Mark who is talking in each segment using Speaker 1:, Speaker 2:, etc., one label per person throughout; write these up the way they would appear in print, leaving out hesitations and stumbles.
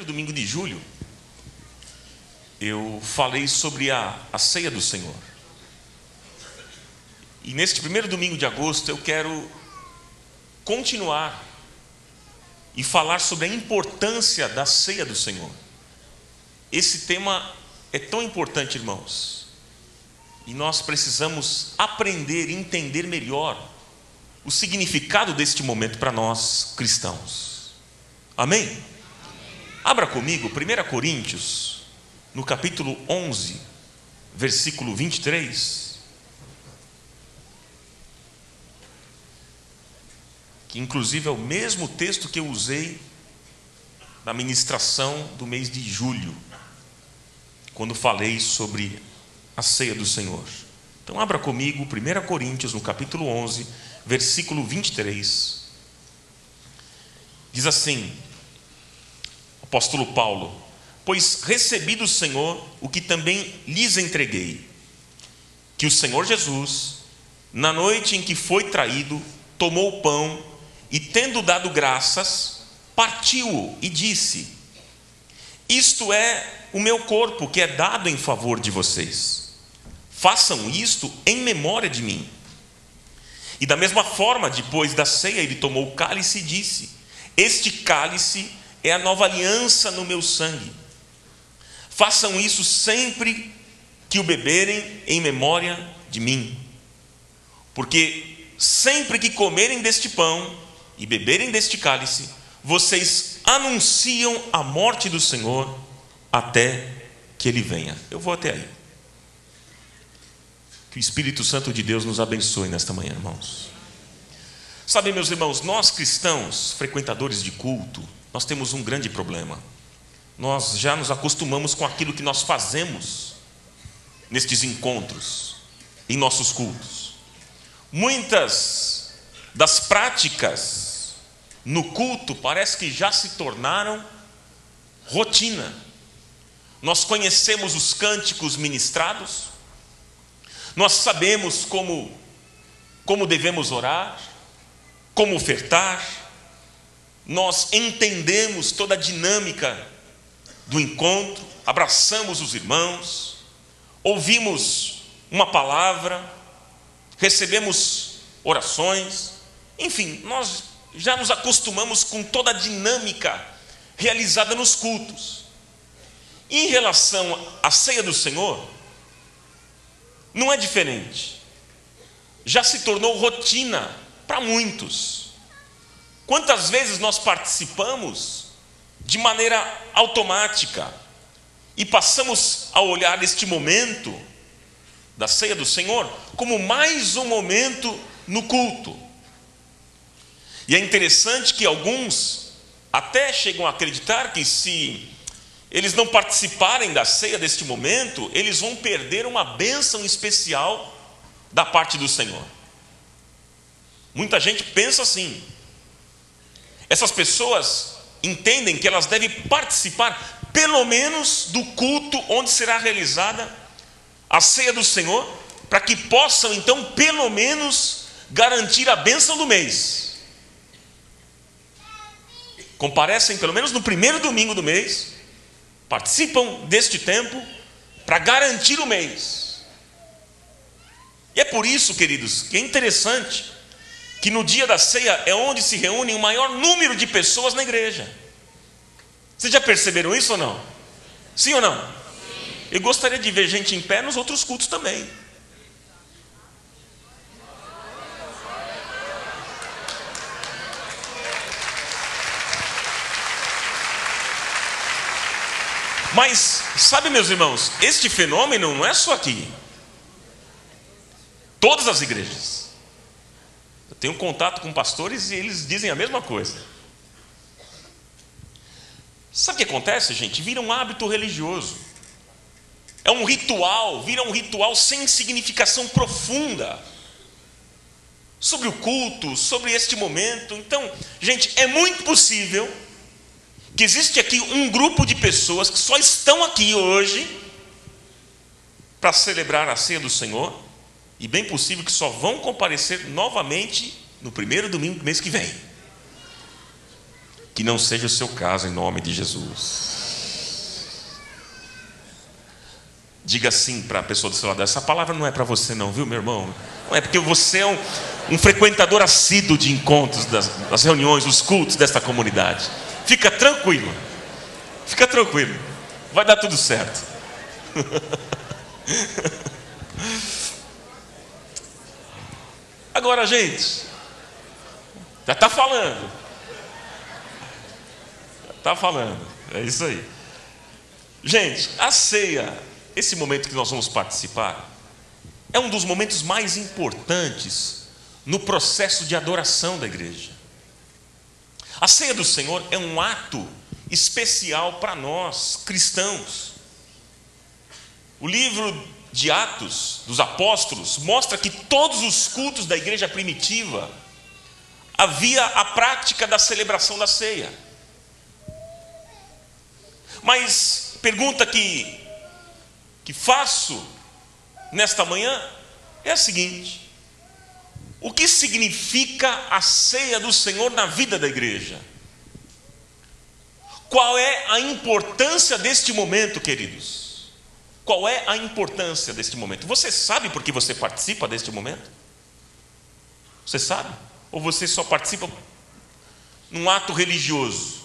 Speaker 1: domingo de julho, eu falei sobre a ceia do Senhor. E neste primeiro domingo de agosto eu quero continuar e falar sobre a importância da ceia do Senhor. Esse tema é tão importante, irmãos, e nós precisamos aprender e entender melhor o significado deste momento para nós cristãos. Amém? Abra comigo 1 Coríntios, no capítulo 11, versículo 23, que inclusive é o mesmo texto que eu usei na ministração do mês de julho, quando falei sobre a ceia do Senhor. Então abra comigo 1 Coríntios, no capítulo 11, versículo 23. Diz assim, o apóstolo Paulo: pois recebi do Senhor o que também lhes entreguei, que o Senhor Jesus, na noite em que foi traído, tomou o pão e, tendo dado graças, partiu-o e disse: isto é o meu corpo, que é dado em favor de vocês. Façam isto em memória de mim. E da mesma forma, depois da ceia, ele tomou o cálice e disse: este cálice é a nova aliança no meu sangue. Façam isso sempre que o beberem em memória de mim. Porque sempre que comerem deste pão e beberem deste cálice, vocês anunciam a morte do Senhor até que Ele venha. Eu vou até aí. Que o Espírito Santo de Deus nos abençoe nesta manhã, irmãos. Sabe, meus irmãos, nós cristãos, frequentadores de culto, nós temos um grande problema. Nós já nos acostumamos com aquilo que nós fazemos nestes encontros, em nossos cultos. Muitas das práticas no culto parece que já se tornaram rotina. Nós conhecemos os cânticos ministrados, nós sabemos como devemos orar, como ofertar, nós entendemos toda a dinâmica do encontro, abraçamos os irmãos, ouvimos uma palavra, recebemos orações, enfim, nós já nos acostumamos com toda a dinâmica realizada nos cultos. Em relação à ceia do Senhor, não é diferente. Já se tornou rotina para muitos. Quantas vezes nós participamos de maneira automática e passamos a olhar este momento da ceia do Senhor como mais um momento no culto. E é interessante que alguns até chegam a acreditar que se eles não participarem da ceia deste momento, eles vão perder uma bênção especial da parte do Senhor. Muita gente pensa assim. Essas pessoas entendem que elas devem participar pelo menos do culto onde será realizada a ceia do Senhor, para que possam então pelo menos garantir a bênção do mês. Comparecem pelo menos no primeiro domingo do mês, participam deste tempo para garantir o mês. E é por isso, queridos, que é interessante que no dia da ceia é onde se reúne o maior número de pessoas na igreja. Vocês já perceberam isso ou não? Sim ou não? Sim. Eu gostaria de ver gente em pé nos outros cultos também. Mas, sabe, meus irmãos, este fenômeno não é só aqui. Todas as igrejas. Eu tenho contato com pastores e eles dizem a mesma coisa. Sabe o que acontece, gente? Vira um hábito religioso. É um ritual, vira um ritual sem significação profunda sobre o culto, sobre este momento. Então, gente, é muito possível que existe aqui um grupo de pessoas que só estão aqui hoje para celebrar a ceia do Senhor, e bem possível que só vão comparecer novamente no primeiro domingo do mês que vem. Que não seja o seu caso, em nome de Jesus. Diga sim para a pessoa do seu lado: essa palavra não é para você não, viu, meu irmão? Não é, porque você é um frequentador assíduo de encontros, das reuniões, dos cultos desta comunidade. Fica tranquilo. Fica tranquilo. Vai dar tudo certo. Agora, gente, já está falando. Está falando. É isso aí. Gente, a ceia, esse momento que nós vamos participar, é um dos momentos mais importantes no processo de adoração da igreja. A ceia do Senhor é um ato especial para nós, cristãos. O livro de Atos dos Apóstolos mostra que todos os cultos da igreja primitiva havia a prática da celebração da ceia. Mas pergunta que faço nesta manhã é a seguinte: o que significa a ceia do Senhor na vida da igreja? Qual é a importância deste momento, queridos? Qual é a importância deste momento? Você sabe por que você participa deste momento? Você sabe? Ou você só participa num ato religioso?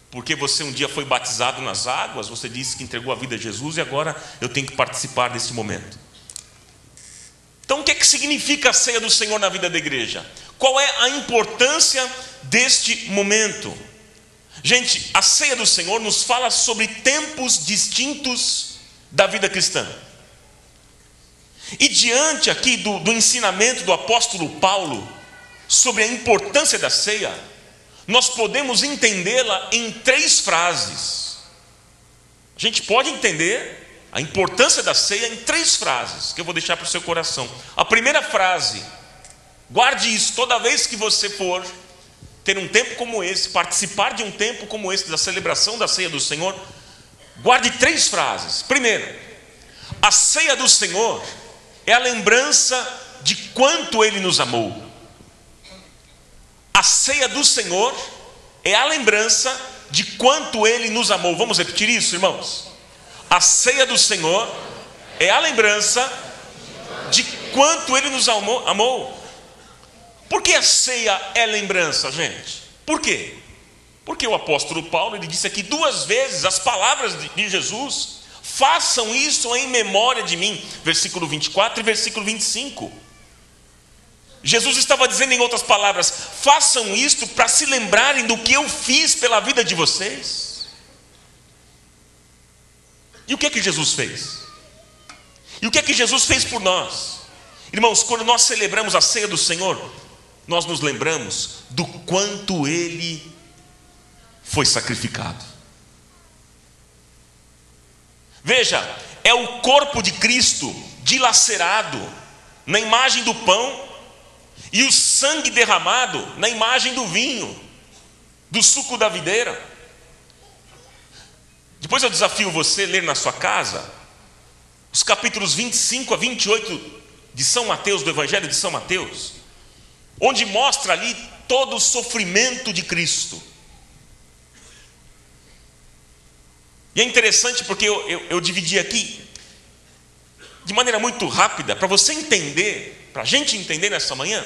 Speaker 1: Porque você um dia foi batizado nas águas, você disse que entregou a vida a Jesus e agora eu tenho que participar desse momento. Então o que é que significa a ceia do Senhor na vida da igreja? Qual é a importância deste momento? Gente, a ceia do Senhor nos fala sobre tempos distintos da vida cristã. E diante aqui do ensinamento do apóstolo Paulo sobre a importância da ceia, nós podemos entendê-la em 3 frases. A gente pode entender a importância da ceia em 3 frases, que eu vou deixar para o seu coração. A primeira frase, guarde isso: toda vez que você for ter um tempo como esse, participar de um tempo como esse, da celebração da ceia do Senhor, guarde 3 frases. Primeiro, a ceia do Senhor é a lembrança de quanto Ele nos amou. A ceia do Senhor é a lembrança de quanto Ele nos amou. Vamos repetir isso, irmãos? A ceia do Senhor é a lembrança de quanto Ele nos amou. Por que a ceia é lembrança, gente? Por quê? Porque o apóstolo Paulo, ele disse aqui 2 vezes as palavras de Jesus: façam isso em memória de mim, versículo 24 e versículo 25. Jesus estava dizendo, em outras palavras: façam isto para se lembrarem do que eu fiz pela vida de vocês. E o que é que Jesus fez? E o que é que Jesus fez por nós? Irmãos, quando nós celebramos a ceia do Senhor, nós nos lembramos do quanto Ele foi sacrificado. Veja, é o corpo de Cristo dilacerado na imagem do pão e o sangue derramado na imagem do vinho, do suco da videira. Depois eu desafio você a ler na sua casa os capítulos 25 a 28 de São Mateus, do Evangelho de São Mateus, onde mostra ali todo o sofrimento de Cristo. E é interessante porque eu dividi aqui de maneira muito rápida, para você entender, para a gente entender nessa manhã,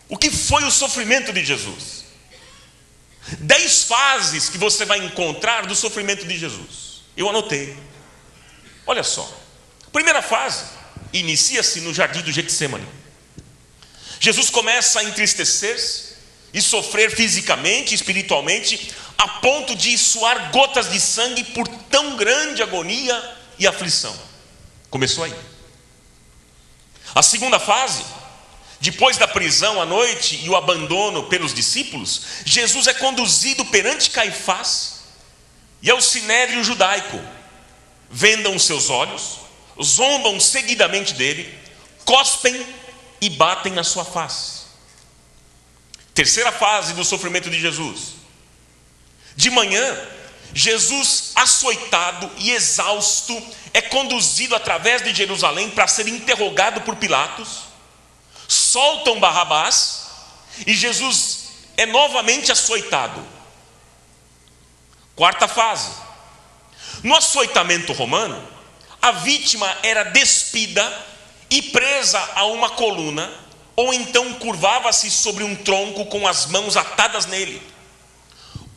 Speaker 1: o que foi o sofrimento de Jesus. 10 fases que você vai encontrar do sofrimento de Jesus. Eu anotei. Olha só. A primeira fase inicia-se no jardim do Getsêmani. Jesus começa a entristecer-se e sofrer fisicamente e espiritualmente, a ponto de suar gotas de sangue por tão grande agonia e aflição. Começou aí. A segunda fase, depois da prisão à noite e o abandono pelos discípulos, Jesus é conduzido perante Caifás e ao sinédrio judaico. Vendam os seus olhos, zombam seguidamente dele, cospem e batem na sua face. Terceira fase do sofrimento de Jesus. De manhã, Jesus, açoitado e exausto, é conduzido através de Jerusalém para ser interrogado por Pilatos. Soltam Barrabás e Jesus é novamente açoitado. Quarta fase. No açoitamento romano, a vítima era despida e presa a uma coluna, ou então curvava-se sobre um tronco com as mãos atadas nele.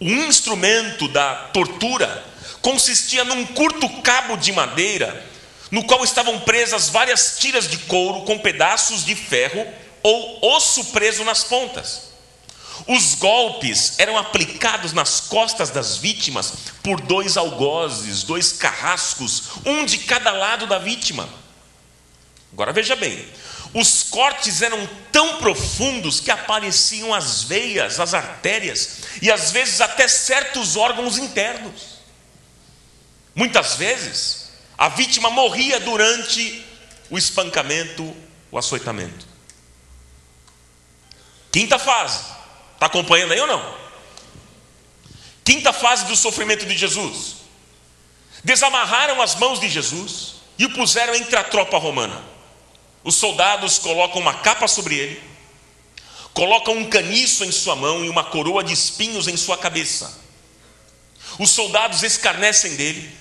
Speaker 1: O instrumento da tortura consistia num curto cabo de madeira, no qual estavam presas várias tiras de couro com pedaços de ferro ou osso preso nas pontas. Os golpes eram aplicados nas costas das vítimas por 2 algozes, 2 carrascos, um de cada lado da vítima. Agora veja bem, os cortes eram tão profundos que apareciam as veias, as artérias e às vezes até certos órgãos internos. Muitas vezes a vítima morria durante o espancamento, o açoitamento. Quinta fase. Está acompanhando aí ou não? Quinta fase do sofrimento de Jesus. Desamarraram as mãos de Jesus e o puseram entre a tropa romana. Os soldados colocam uma capa sobre ele, colocam um caniço em sua mão e uma coroa de espinhos em sua cabeça. Os soldados escarnecem dele,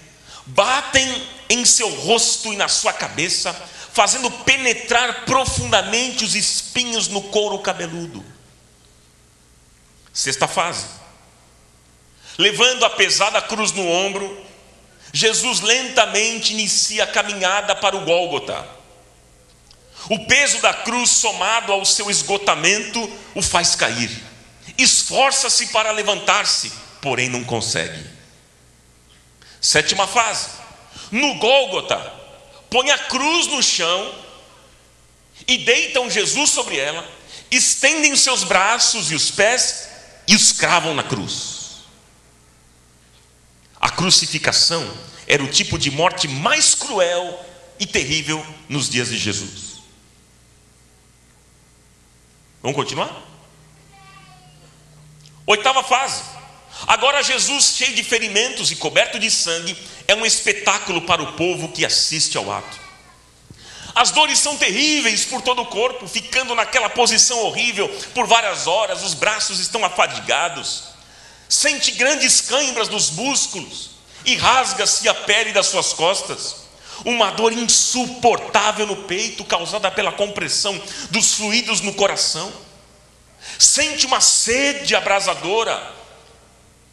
Speaker 1: batem em seu rosto e na sua cabeça, fazendo penetrar profundamente os espinhos no couro cabeludo. Sexta fase. Levando a pesada cruz no ombro, Jesus lentamente inicia a caminhada para o Gólgota. O peso da cruz, somado ao seu esgotamento, o faz cair. Esforça-se para levantar-se, porém não consegue. Sétima fase. No Gólgota, põe a cruz no chão e deitam Jesus sobre ela, estendem os seus braços e os pés e os cravam na cruz. A crucificação era o tipo de morte mais cruel e terrível nos dias de Jesus. Vamos continuar? Oitava fase. Agora Jesus, cheio de ferimentos e coberto de sangue, é um espetáculo para o povo que assiste ao ato. As dores são terríveis por todo o corpo, ficando naquela posição horrível por várias horas, os braços estão afadigados, sente grandes câimbras nos músculos e rasga-se a pele das suas costas. Uma dor insuportável no peito, causada pela compressão dos fluidos no coração. Sente uma sede abrasadora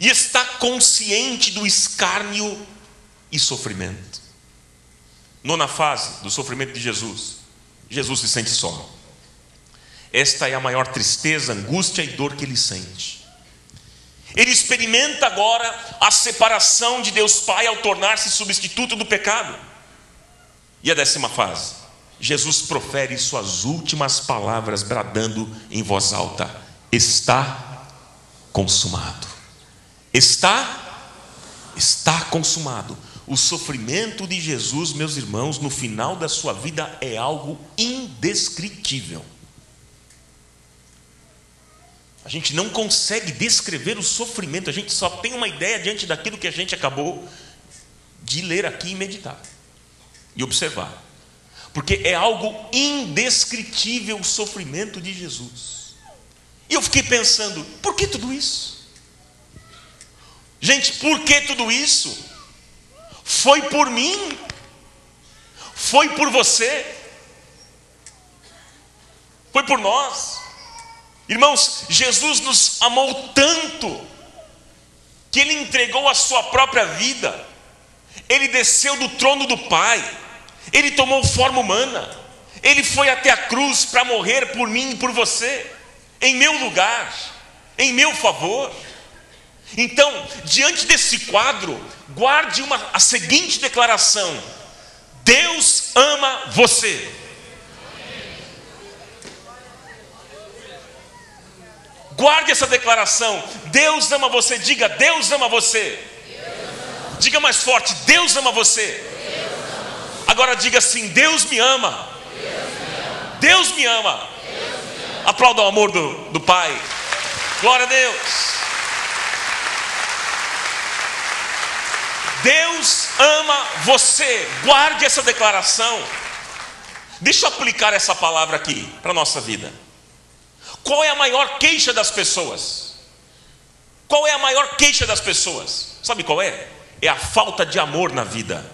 Speaker 1: e está consciente do escárnio e sofrimento. Nona fase do sofrimento de Jesus. Jesus se sente só. Esta é a maior tristeza, angústia e dor que ele sente. Ele experimenta agora a separação de Deus Pai ao tornar-se substituto do pecado. E a décima fase, Jesus profere suas últimas palavras, bradando em voz alta: está consumado. Está consumado. O sofrimento de Jesus, meus irmãos, no final da sua vida é algo indescritível. A gente não consegue descrever o sofrimento, a gente só tem uma ideia diante daquilo que a gente acabou de ler aqui e meditar e observar, porque é algo indescritível o sofrimento de Jesus. E eu fiquei pensando, por que tudo isso? Gente, por que tudo isso? Foi por mim, foi por você, foi por nós. Irmãos, Jesus nos amou tanto que Ele entregou a sua própria vida. Ele desceu do trono do Pai, Ele tomou forma humana, Ele foi até a cruz para morrer por mim e por você, em meu lugar, em meu favor. Então, diante desse quadro, guarde a seguinte declaração: Deus ama você. Guarde essa declaração: Deus ama você. Diga: Deus ama você. Diga mais forte: Deus ama você. Agora diga assim: Deus me ama. Deus me ama. Aplauda o amor do Pai. Glória a Deus. Deus ama você. Guarde essa declaração. Deixa eu aplicar essa palavra aqui para a nossa vida. Qual é a maior queixa das pessoas? Qual é a maior queixa das pessoas? Sabe qual é? É a falta de amor na vida.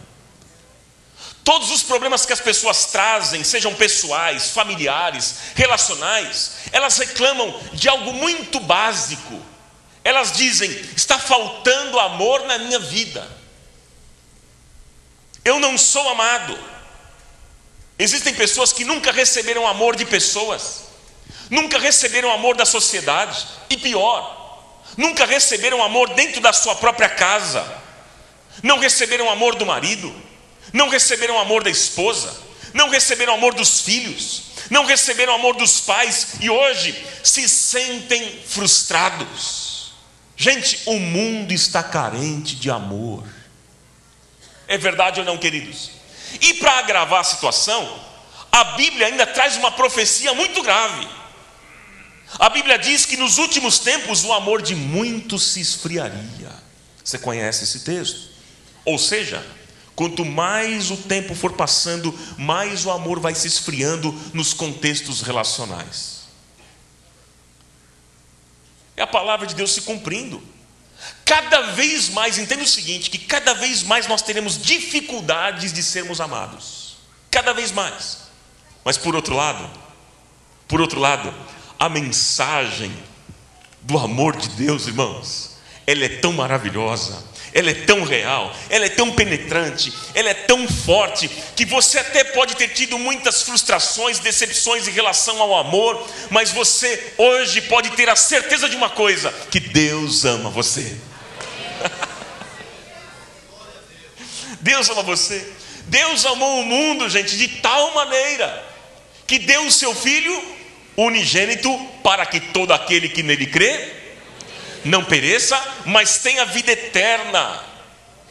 Speaker 1: Todos os problemas que as pessoas trazem, sejam pessoais, familiares, relacionais, elas reclamam de algo muito básico. Elas dizem: está faltando amor na minha vida. Eu não sou amado. Existem pessoas que nunca receberam amor de pessoas, nunca receberam amor da sociedade, e pior, nunca receberam amor dentro da sua própria casa, não receberam amor do marido, não receberam amor da esposa, não receberam amor dos filhos, não receberam amor dos pais, e hoje se sentem frustrados. Gente, o mundo está carente de amor. É verdade ou não, queridos? E para agravar a situação, a Bíblia ainda traz uma profecia muito grave. A Bíblia diz que nos últimos tempos o amor de muitos se esfriaria. Você conhece esse texto? Ou seja, quanto mais o tempo for passando, mais o amor vai se esfriando nos contextos relacionais. É a palavra de Deus se cumprindo. Cada vez mais, entenda o seguinte, que cada vez mais nós teremos dificuldades de sermos amados. Cada vez mais. Mas por outro lado, a mensagem do amor de Deus, irmãos, ela é tão maravilhosa, ela é tão real, ela é tão penetrante, ela é tão forte, que você até pode ter tido muitas frustrações, decepções em relação ao amor, mas você hoje pode ter a certeza de uma coisa: que Deus ama você. Deus ama você. Deus amou o mundo, gente, de tal maneira que deu o seu Filho unigênito, para que todo aquele que nele crê não pereça, mas tenha vida eterna.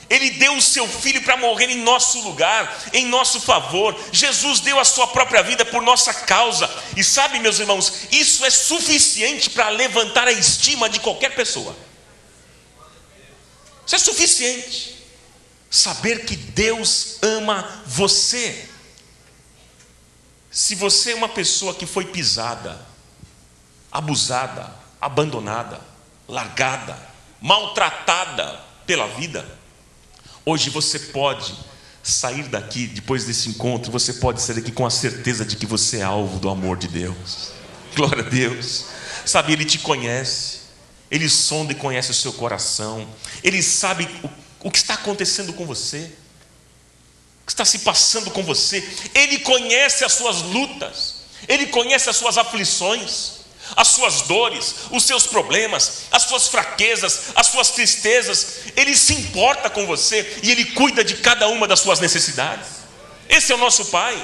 Speaker 1: Ele deu o seu Filho para morrer em nosso lugar, em nosso favor. Jesus deu a sua própria vida por nossa causa. E sabe, meus irmãos, isso é suficiente para levantar a estima de qualquer pessoa. Isso é suficiente. Saber que Deus ama você. Se você é uma pessoa que foi pisada, abusada, abandonada, largada, maltratada pela vida, hoje você pode sair daqui, depois desse encontro, você pode sair daqui com a certeza de que você é alvo do amor de Deus. Glória a Deus. Sabe, Ele te conhece, Ele sonda e conhece o seu coração, Ele sabe o que está acontecendo com você, o que está se passando com você. Ele conhece as suas lutas, Ele conhece as suas aflições, as suas dores, os seus problemas, as suas fraquezas, as suas tristezas. Ele se importa com você e Ele cuida de cada uma das suas necessidades. Esse é o nosso Pai.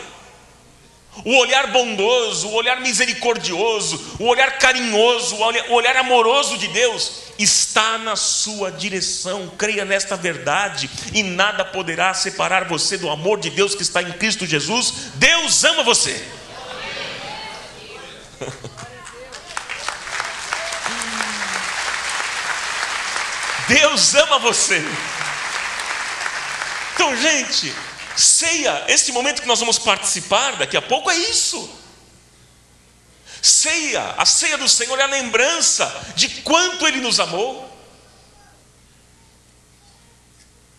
Speaker 1: O olhar bondoso, o olhar misericordioso, o olhar carinhoso, o olhar amoroso de Deus está na sua direção. Creia nesta verdade e nada poderá separar você do amor de Deus que está em Cristo Jesus. Deus ama você. Deus ama você. Então, gente, ceia, esse momento que nós vamos participar daqui a pouco, é isso. Ceia, a ceia do Senhor é a lembrança de quanto Ele nos amou.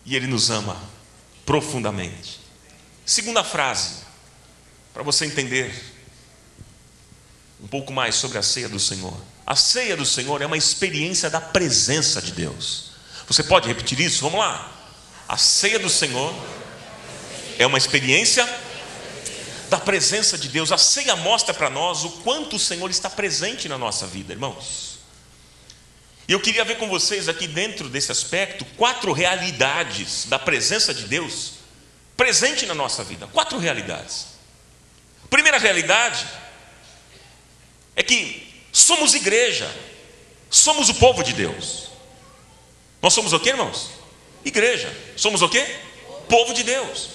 Speaker 1: E Ele nos ama profundamente. Segunda frase, para você entender um pouco mais sobre a ceia do Senhor. A ceia do Senhor é uma experiência da presença de Deus. Você pode repetir isso? Vamos lá. A ceia do Senhor é uma experiência da presença de Deus. A ceia mostra para nós o quanto o Senhor está presente na nossa vida, irmãos. E eu queria ver com vocês aqui, dentro desse aspecto, 4 realidades da presença de Deus presente na nossa vida. 4 realidades. Primeira realidade é que somos igreja, somos o povo de Deus. Nós somos o quê, irmãos? Igreja. Somos o quê? Povo de Deus.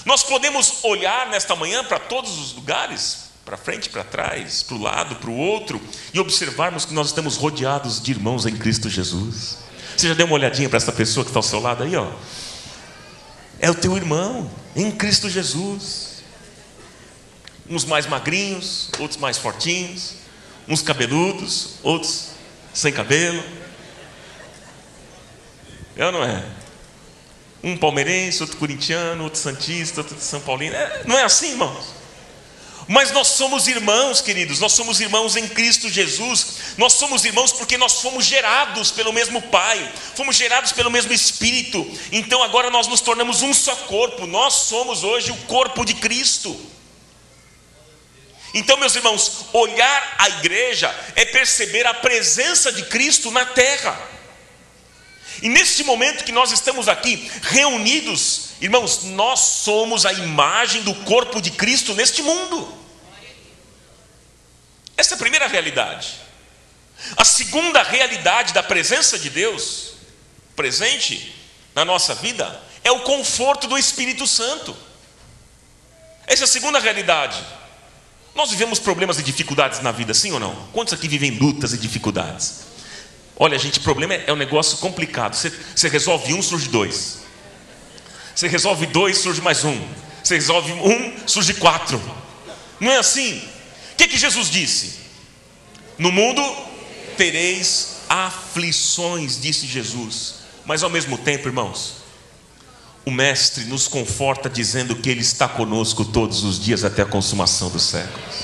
Speaker 1: Nós podemos olhar nesta manhã para todos os lugares, para frente, para trás, para o lado, para o outro, e observarmos que nós estamos rodeados de irmãos em Cristo Jesus. Você já deu uma olhadinha para essa pessoa que está ao seu lado aí, ó? É o teu irmão em Cristo Jesus. Uns mais magrinhos, outros mais fortinhos, uns cabeludos, outros sem cabelo. É ou não é? Um palmeirense, outro corintiano, outro santista, outro São Paulino. Não é assim, irmãos? Mas nós somos irmãos, queridos. Nós somos irmãos em Cristo Jesus. Nós somos irmãos porque nós fomos gerados pelo mesmo Pai, fomos gerados pelo mesmo Espírito. Então agora nós nos tornamos um só corpo. Nós somos hoje o corpo de Cristo. Então, meus irmãos, olhar a igreja é perceber a presença de Cristo na terra. E neste momento que nós estamos aqui reunidos, irmãos, nós somos a imagem do corpo de Cristo neste mundo. Essa é a primeira realidade. A segunda realidade da presença de Deus presente na nossa vida é o conforto do Espírito Santo. Essa é a segunda realidade. Nós vivemos problemas e dificuldades na vida, sim ou não? Quantos aqui vivem lutas e dificuldades? Olha, gente, problema é um negócio complicado. Você resolve um, surge dois. Você resolve dois, surge mais um. Você resolve um, surge quatro. Não é assim? O que Jesus disse? No mundo tereis aflições, disse Jesus. Mas ao mesmo tempo, irmãos, o Mestre nos conforta dizendo que Ele está conosco todos os dias até a consumação dos séculos.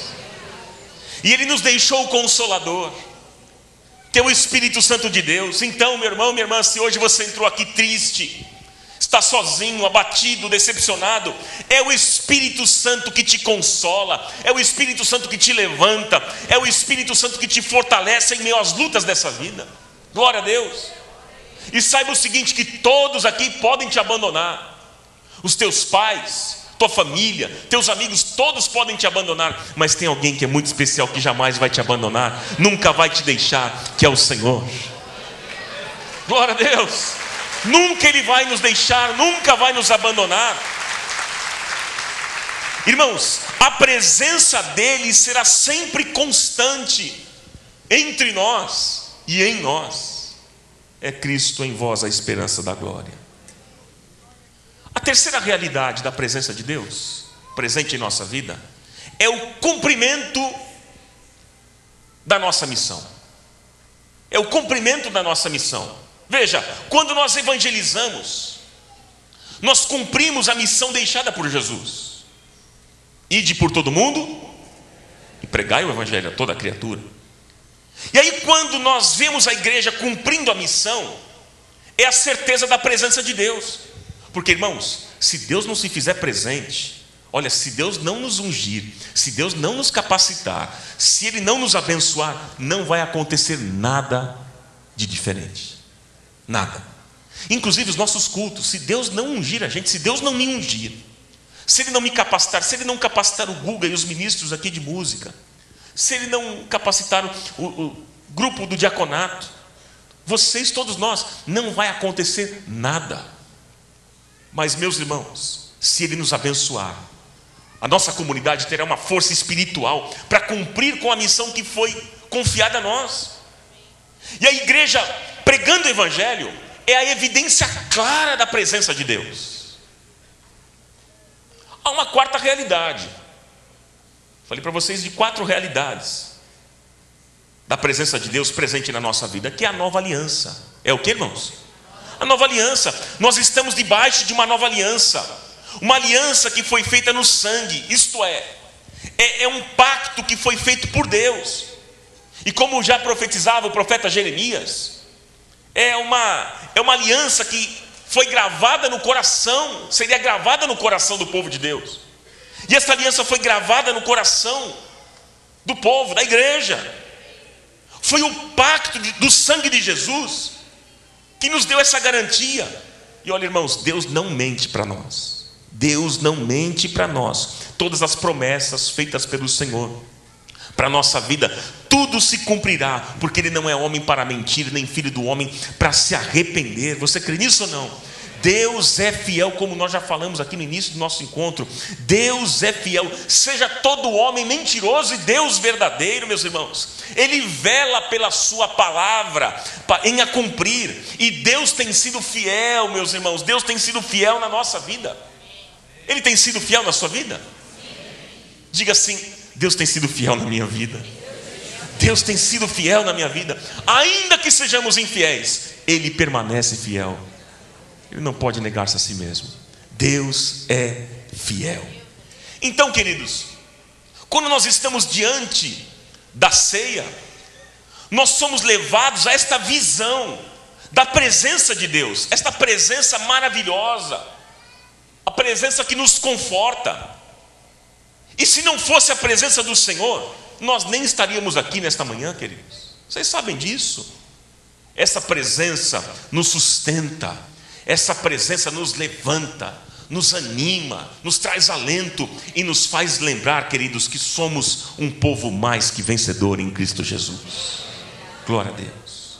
Speaker 1: E Ele nos deixou o Consolador, que é o Espírito Santo de Deus. Então, meu irmão, minha irmã, se hoje você entrou aqui triste, está sozinho, abatido, decepcionado, é o Espírito Santo que te consola, é o Espírito Santo que te levanta, é o Espírito Santo que te fortalece em meio às lutas dessa vida. Glória a Deus. E saiba o seguinte, que todos aqui podem te abandonar. Os teus pais, tua família, teus amigos, todos podem te abandonar. Mas tem alguém que é muito especial, que jamais vai te abandonar, nunca vai te deixar, que é o Senhor. Glória a Deus. Nunca Ele vai nos deixar, nunca vai nos abandonar. Irmãos, a presença dEle será sempre constante entre nós e em nós. É Cristo em vós a esperança da glória. A terceira realidade da presença de Deus, presente em nossa vida, é o cumprimento da nossa missão. É o cumprimento da nossa missão. Veja, quando nós evangelizamos, nós cumprimos a missão deixada por Jesus. Ide por todo mundo e pregai o evangelho a toda criatura. E aí, quando nós vemos a igreja cumprindo a missão, é a certeza da presença de Deus. Porque, irmãos, se Deus não se fizer presente, olha, se Deus não nos ungir, se Deus não nos capacitar, se Ele não nos abençoar, não vai acontecer nada de diferente. Nada. Inclusive os nossos cultos, se Deus não ungir a gente, se Deus não me ungir, se Ele não me capacitar, se Ele não capacitar o Guga e os ministros aqui de música, se Ele não capacitar o grupo do diaconato, vocês, todos nós, não vai acontecer nada. Mas, meus irmãos, se Ele nos abençoar, a nossa comunidade terá uma força espiritual para cumprir com a missão que foi confiada a nós. E a igreja pregando o evangelho é a evidência clara da presença de Deus. Há uma quarta realidade. Falei para vocês de 4 realidades da presença de Deus presente na nossa vida, que é a nova aliança. É o que, irmãos? A nova aliança. Nós estamos debaixo de uma nova aliança. Uma aliança que foi feita no sangue. Isto é um pacto que foi feito por Deus. E como já profetizava o profeta Jeremias, é uma aliança que foi gravada no coração, seria gravada no coração do povo de Deus. E essa aliança foi gravada no coração do povo, da igreja. Foi o pacto do sangue de Jesus que nos deu essa garantia. E olha, irmãos, Deus não mente para nós. Deus não mente para nós. Todas as promessas feitas pelo Senhor para a nossa vida, tudo se cumprirá, porque Ele não é homem para mentir, nem filho do homem para se arrepender. Você crê nisso ou não? Deus é fiel, como nós já falamos aqui no início do nosso encontro. Deus é fiel. Seja todo homem mentiroso e Deus verdadeiro, meus irmãos. Ele vela pela sua palavra em a cumprir. E Deus tem sido fiel, meus irmãos. Deus tem sido fiel na nossa vida. Ele tem sido fiel na sua vida? Diga assim: Deus tem sido fiel na minha vida. Deus tem sido fiel na minha vida. Ainda que sejamos infiéis, Ele permanece fiel. Ele não pode negar-se a si mesmo. Deus é fiel. Então, queridos, quando nós estamos diante da ceia, nós somos levados a esta visão da presença de Deus, esta presença maravilhosa, a presença que nos conforta. E se não fosse a presença do Senhor, nós nem estaríamos aqui nesta manhã, queridos. Vocês sabem disso. Essa presença nos sustenta, essa presença nos levanta, nos anima, nos traz alento e nos faz lembrar, queridos, que somos um povo mais que vencedor em Cristo Jesus. Glória a Deus.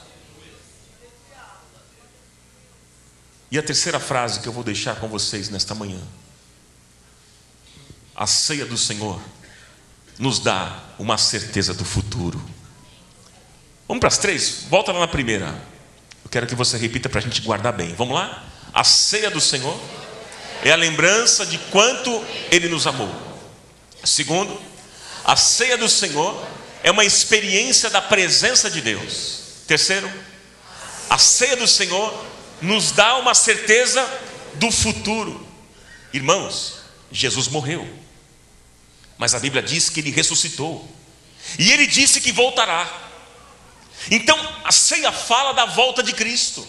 Speaker 1: E a terceira frase que eu vou deixar com vocês nesta manhã: a ceia do Senhor nos dá uma certeza do futuro. Vamos para as três? Volta lá na primeira. Eu quero que você repita para a gente guardar bem. Vamos lá? A ceia do Senhor é a lembrança de quanto Ele nos amou. Segundo, a ceia do Senhor é uma experiência da presença de Deus. Terceiro, a ceia do Senhor nos dá uma certeza do futuro. Irmãos, Jesus morreu, mas a Bíblia diz que Ele ressuscitou, e Ele disse que voltará. Então a ceia fala da volta de Cristo.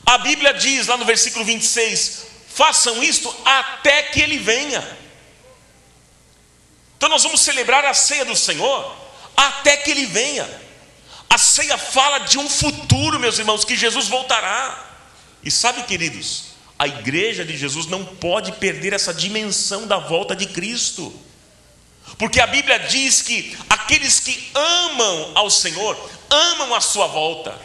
Speaker 1: A Bíblia diz lá no versículo 26: façam isto até que Ele venha. Então nós vamos celebrar a ceia do Senhor até que Ele venha. A ceia fala de um futuro, meus irmãos, que Jesus voltará. E sabe, queridos, a igreja de Jesus não pode perder essa dimensão da volta de Cristo, porque a Bíblia diz que aqueles que amam ao Senhor amam a sua volta.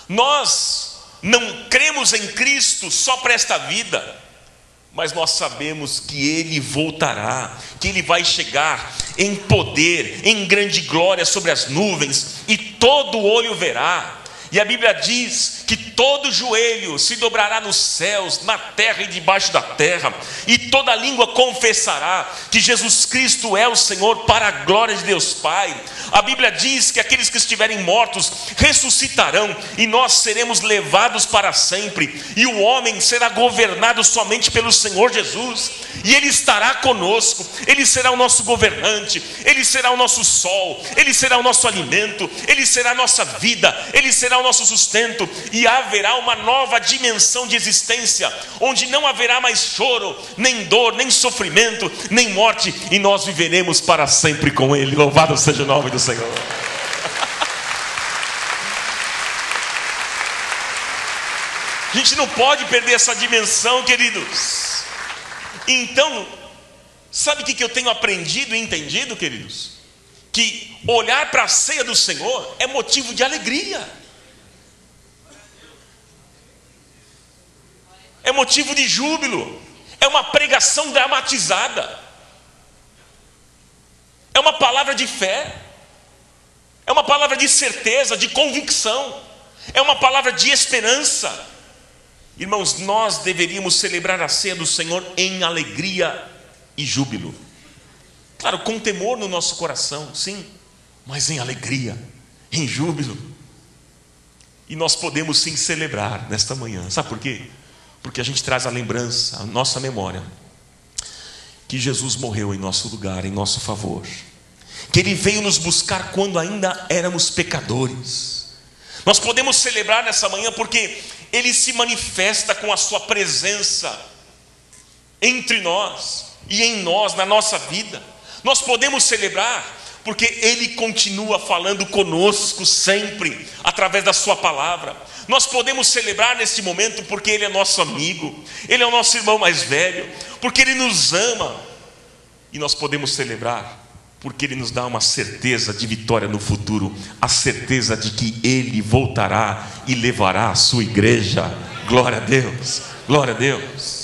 Speaker 1: Nós não cremos em Cristo só para esta vida, mas nós sabemos que Ele voltará, que Ele vai chegar em poder, em grande glória sobre as nuvens, e todo olho verá. E a Bíblia diz que todo joelho se dobrará nos céus, na terra e debaixo da terra, e toda língua confessará que Jesus Cristo é o Senhor, para a glória de Deus Pai. A Bíblia diz que aqueles que estiverem mortos ressuscitarão, e nós seremos levados para sempre, e o homem será governado somente pelo Senhor Jesus, e Ele estará conosco. Ele será o nosso governante, Ele será o nosso sol, Ele será o nosso alimento, Ele será a nossa vida, Ele será o nosso sustento, e haverá uma nova dimensão de existência, onde não haverá mais choro, nem dor, nem sofrimento, nem morte, e nós viveremos para sempre com Ele. Louvado seja o nome do Senhor. A gente não pode perder essa dimensão, queridos. Então, sabe o que eu tenho aprendido e entendido, queridos? Que olhar para a ceia do Senhor é motivo de alegria, é motivo de júbilo, é uma pregação dramatizada, é uma palavra de fé, é uma palavra de certeza, de convicção, é uma palavra de esperança. Irmãos, nós deveríamos celebrar a ceia do Senhor em alegria e júbilo, claro, com temor no nosso coração, sim, mas em alegria, em júbilo. E nós podemos sim celebrar nesta manhã, sabe por quê? Porque a gente traz a lembrança, a nossa memória, que Jesus morreu em nosso lugar, em nosso favor, que Ele veio nos buscar quando ainda éramos pecadores. Nós podemos celebrar nessa manhã porque Ele se manifesta com a sua presença entre nós e em nós, na nossa vida. Nós podemos celebrar porque Ele continua falando conosco sempre, através da sua palavra. Nós podemos celebrar neste momento porque Ele é nosso amigo, Ele é o nosso irmão mais velho, porque Ele nos ama. E nós podemos celebrar porque Ele nos dá uma certeza de vitória no futuro, a certeza de que Ele voltará e levará a sua igreja. Glória a Deus, glória a Deus.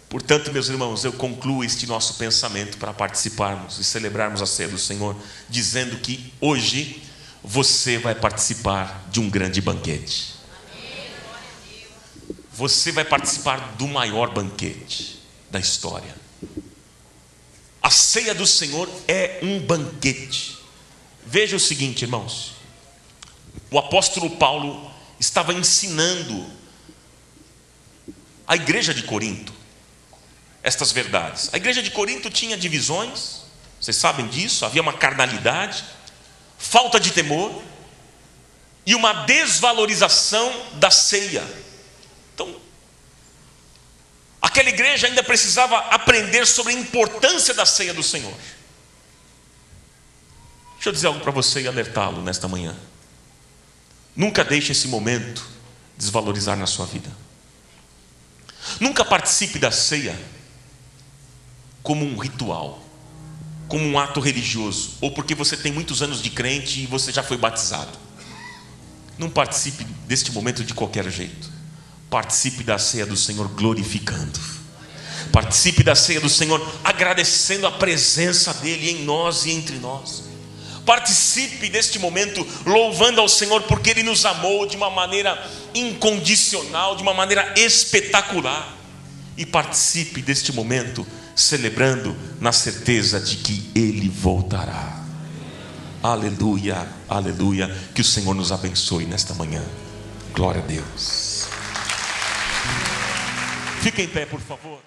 Speaker 1: Portanto, meus irmãos, eu concluo este nosso pensamento para participarmos e celebrarmos a ceia do Senhor, dizendo que hoje você vai participar de um grande banquete. Você vai participar do maior banquete da história. A ceia do Senhor é um banquete. Veja o seguinte, irmãos, o apóstolo Paulo, estava ensinando a igreja de Corinto estas verdades. A igreja de Corinto tinha divisões, vocês sabem disso, havia uma carnalidade, falta de temor e uma desvalorização da ceia. Então, aquela igreja ainda precisava aprender sobre a importância da ceia do Senhor. Deixa eu dizer algo para você e alertá-lo nesta manhã. Nunca deixe esse momento desvalorizar na sua vida. Nunca participe da ceia como um ritual, como um ato religioso, ou porque você tem muitos anos de crente e você já foi batizado. Não participe deste momento de qualquer jeito. Participe da ceia do Senhor glorificando. Participe da ceia do Senhor agradecendo a presença dEle em nós e entre nós. Participe deste momento louvando ao Senhor porque Ele nos amou de uma maneira incondicional, de uma maneira espetacular. E participe deste momento celebrando na certeza de que Ele voltará. Aleluia, aleluia. Que o Senhor nos abençoe nesta manhã. Glória a Deus. Fique em pé, por favor.